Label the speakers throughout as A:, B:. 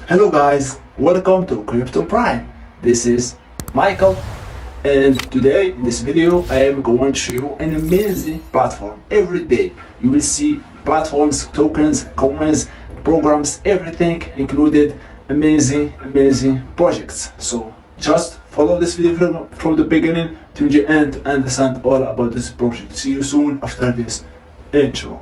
A: Hello guys, welcome to Crypto Prime. This is Michael, and today in this video I am going to show you an amazing platform. Every day you will see platforms, tokens, coins, programs, everything included. Amazing projects. So just follow this video from the beginning to the end to understand all about this project. See you soon after this intro.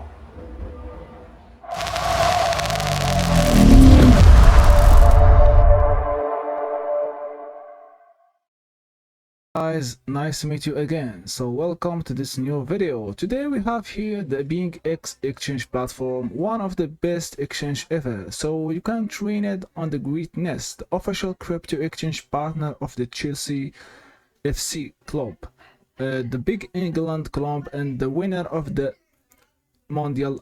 A: Guys, nice to meet you again. So welcome to this new video. Today we have here the BingX exchange platform, one of the best exchange ever. So you can train it on the Great Nest, the official crypto exchange partner of the Chelsea FC club, the Big England club, and the winner of the Mondial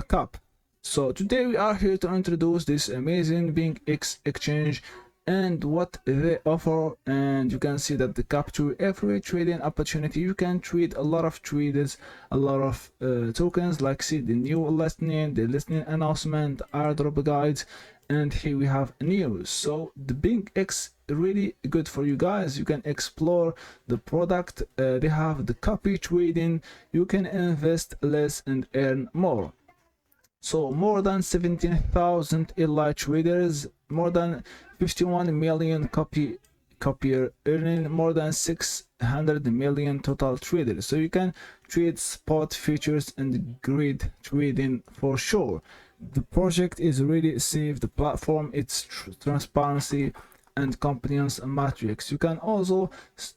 A: Cup. So today we are here to introduce this amazing BingX exchange and what they offer, and you can see that they capture every trading opportunity. You can trade a lot of traders, a lot of tokens, like see the new listing, the listing announcement, airdrop guides, and here we have news. So the BingX really good for you guys. You can explore the product. They have the copy trading. You can invest less and earn more. So more than 17,000 elite traders, more than 51 million copier earning, more than 600 million total traders. So you can trade spot futures and grid trading for sure. The project is really safe. The platform, it's transparency and compliance matrix. You can also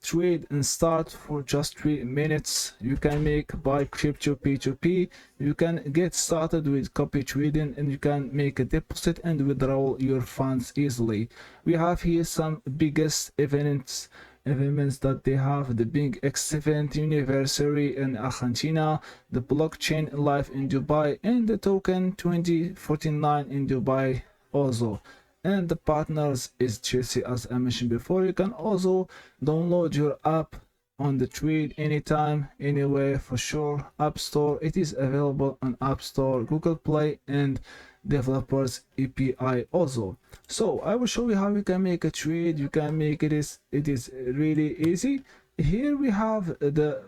A: trade and start for just 3 minutes. You can make buy crypto P2P. You can get started with copy trading, and you can make a deposit and withdraw your funds easily. We have here some biggest events that they have: the BingX 7th anniversary in Argentina, the blockchain live in Dubai, and the token 2049 in Dubai also. And the partners is Chelsea, as I mentioned before. You can also download your app on the trade anytime, anywhere for sure. App Store, it is available on App Store, Google Play, and developers API also. So I will show you how you can make a trade. You can make it is really easy. Here we have the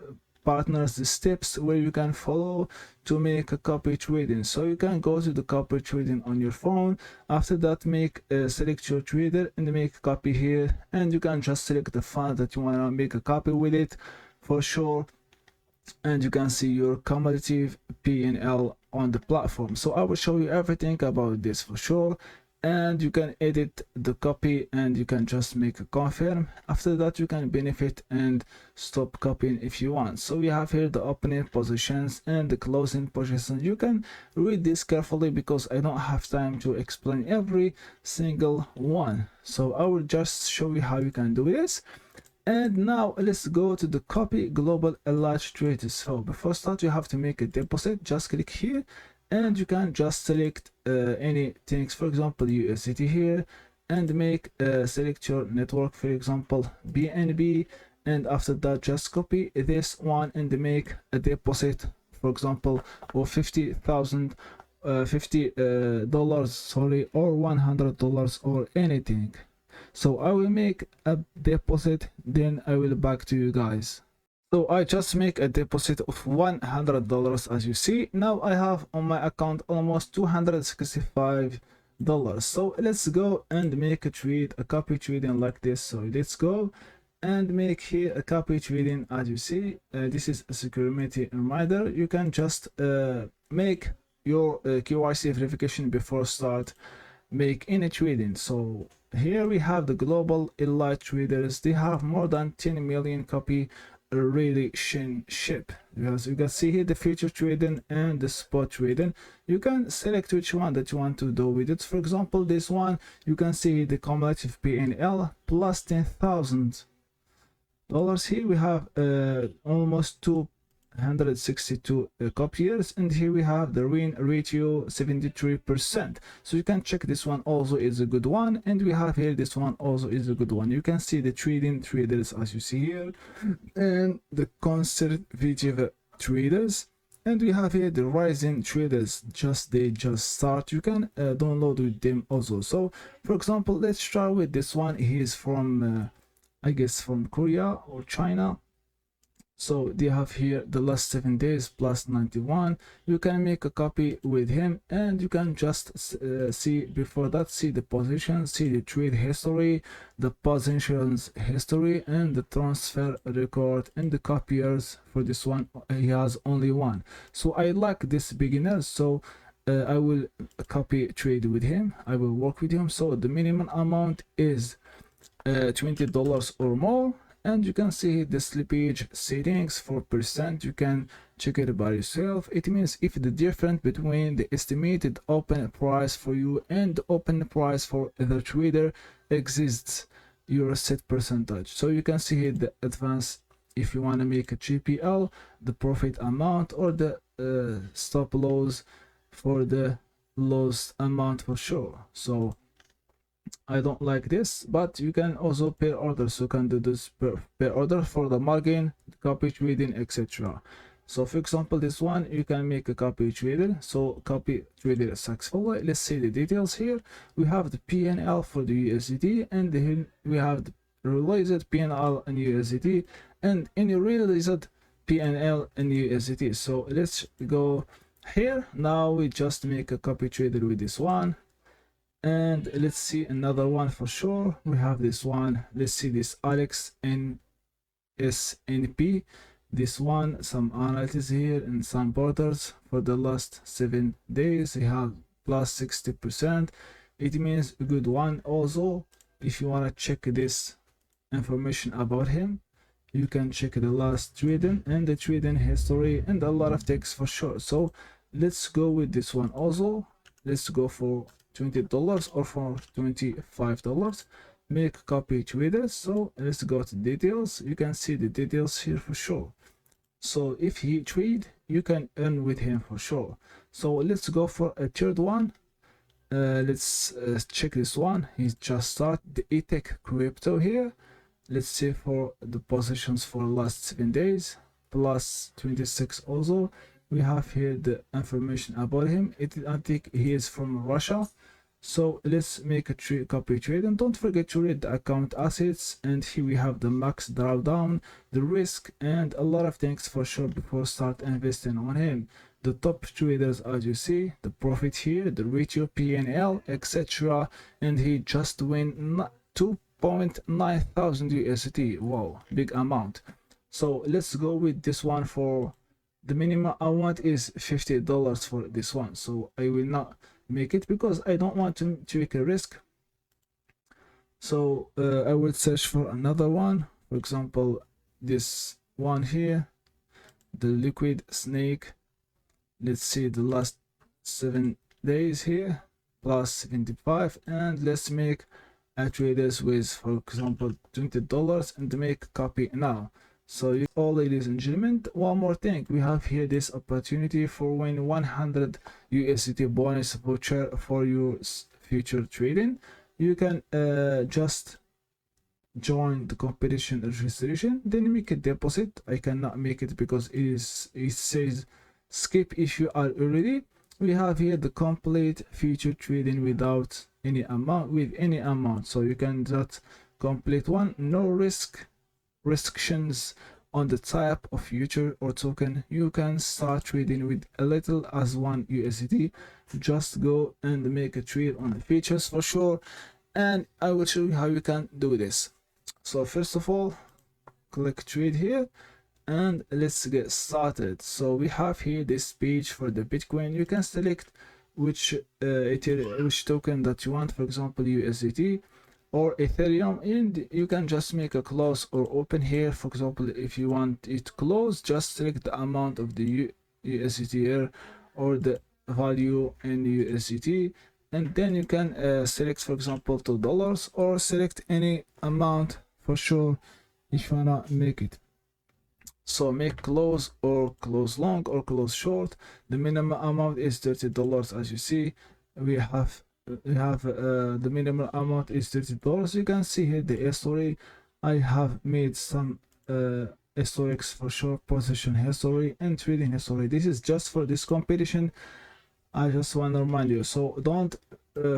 A: partners, the steps where you can follow to make a copy trading. So you can go to the copy trading on your phone. After that, select your trader and make a copy here, and you can just select the fund that you want to make a copy with it for sure, and you can see your cumulative P&L on the platform. So I will show you everything about this for sure, and you can edit the copy and you can just make a confirm. After that, you can benefit and stop copying if you want. So we have here the opening positions and the closing positions. You can read this carefully because I don't have time to explain every single one. So I will just show you how you can do this. And now let's go to the copy global elite traders. So before start, you have to make a deposit. Just click here and you can just select any things, for example USDT here, and make select your network, for example BNB, and after that just copy this one and make a deposit, for example, of $50,000 $50 sorry, or $100 or anything. So I will make a deposit, then I will back to you guys. So I just make a deposit of $100, as you see. Now I have on my account almost $265. So let's go and make a trade, a copy trading like this. So let's go and make here a copy trading. As you see, this is a security reminder. You can just make your KYC verification before start make any trading. So here we have the global elite traders. They have more than 10 million copy relationship. As you can see here, the future trading and the spot trading. You can select which one that you want to do with it. For example, this one, you can see the cumulative PNL plus $10,000. Here we have almost 262 copiers, and here we have the win ratio 73%. So you can check this one also is a good one, and we have here this one also is a good one. You can see the trading traders as you see here, and the conservative traders, And we have here the rising traders, they just start. You can download with them also. So for example, let's try with this one. He is from I guess from Korea or China. So they have here the last 7 days plus 91. You can make a copy with him, and you can just see before that, see the position, see the trade history, the positions history, and the transfer record. And the copiers for this one, he has only one. So I like this beginner, so I will copy trade with him. I will work with him. So the minimum amount is $20 or more. And you can see the slippage settings 4%. You can check it by yourself. It means if the difference between the estimated open price for you and the open price for the trader exists your set percentage. So you can see here the advance if you want to make a GPL, the profit amount, or the stop loss for the lost amount for sure. So I don't like this, but you can also pair order, so you can do this per order for the margin, copy trading, etc. So for example, this one you can make a copy trader. So copy trader successfully. Let's see the details here. We have the PNL for the USDT, and then we have the realized PNL in USDT and any realized PNL in USDT. So let's go here. Now we just make a copy trader with this one. And let's see another one for sure. We have this one. Let's see this Alex NSNP. This one, some analysis here and some borders for the last 7 days. We have plus 60%. It means a good one. Also, if you want to check this information about him, you can check the last trading and the trading history and a lot of text for sure. So let's go with this one also. Let's go for $20 or for $25. Make copy trader. So let's go to details. You can see the details here for sure. So if he trade, you can earn with him for sure. So let's go for a third one. Let's check this one. He just started the etech crypto here. Let's see for the positions for last 7 days plus 26 also. We have here the information about him. I think he is from Russia. So let's make a copy trade, and don't forget to read the account assets. And here we have the max drawdown, the risk, and a lot of things for sure before start investing on him. The top traders, as you see, the profit here, the ratio, PNL, etc. And he just win 2.9 thousand USDT. Wow, big amount. So let's go with this one. For the minimum I want is $50 for this one. So I will not make it because I don't want to take a risk. So I will search for another one. For example, this one here, the liquid snake. Let's see the last 7 days here, plus 75, and let's make a traders with, for example, $20 and make copy now. So all, ladies and gentlemen, one more thing, we have here this opportunity for win 100 USDT bonus voucher for your future trading. You can just join the competition registration, then make a deposit. I cannot make it because it says skip if you are already. We have here the complete future trading without any amount, with any amount. So you can just complete one, no restrictions on the type of future or token. You can start trading with a little as 1 USDT. Just go and make a trade on the features for sure, and I will show you how you can do this. So first of all, click trade here and let's get started. So we have here this page for the Bitcoin. You can select which token that you want, for example USDT or Ethereum, and you can just make a close or open here. For example, if you want it closed, just select the amount of the USDT here or the value in USDT, and then you can select, for example, $2 or select any amount for sure if you wanna make it. So make close or close long or close short. The minimum amount is $30, as you see. We have the minimum amount is $30. You can see here the history. I have made some historics for sure, position history and trading history. This is just for this competition. I just want to remind you, so don't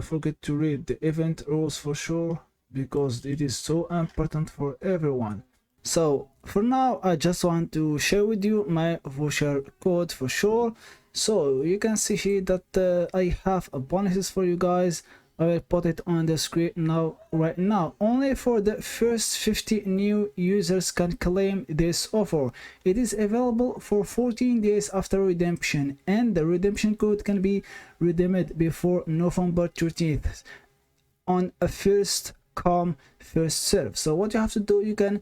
A: forget to read the event rules for sure, because it is so important for everyone. So for now, I just want to share with you my voucher code for sure. So you can see here that I have a bonuses for you guys. I will put it on the screen now. Right now, only for the first 50 new users can claim this offer. It is available for 14 days after redemption, and the redemption code can be redeemed before November 13th on a first come first serve. So what you have to do, you can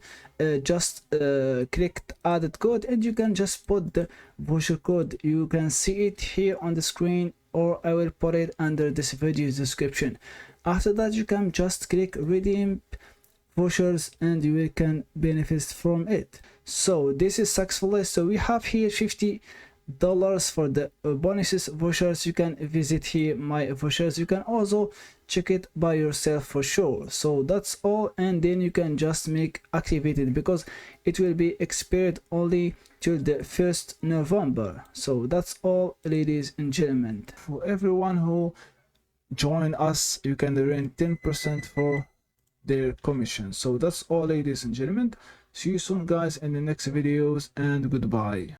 A: just click the added code, and you can just put the voucher code. You can see it here on the screen, or I will put it under this video description. After that, you can just click redeem vouchers and you can benefit from it. So this is successful. So we have here $50 for the bonuses vouchers. You can visit here my vouchers. You can also check it by yourself for sure. So that's all, and then you can just make activated, because it will be expired only till the 1st November. So that's all, ladies and gentlemen. For everyone who join us, you can earn 10% for their commission. So that's all, ladies and gentlemen. See you soon guys in the next videos, and goodbye.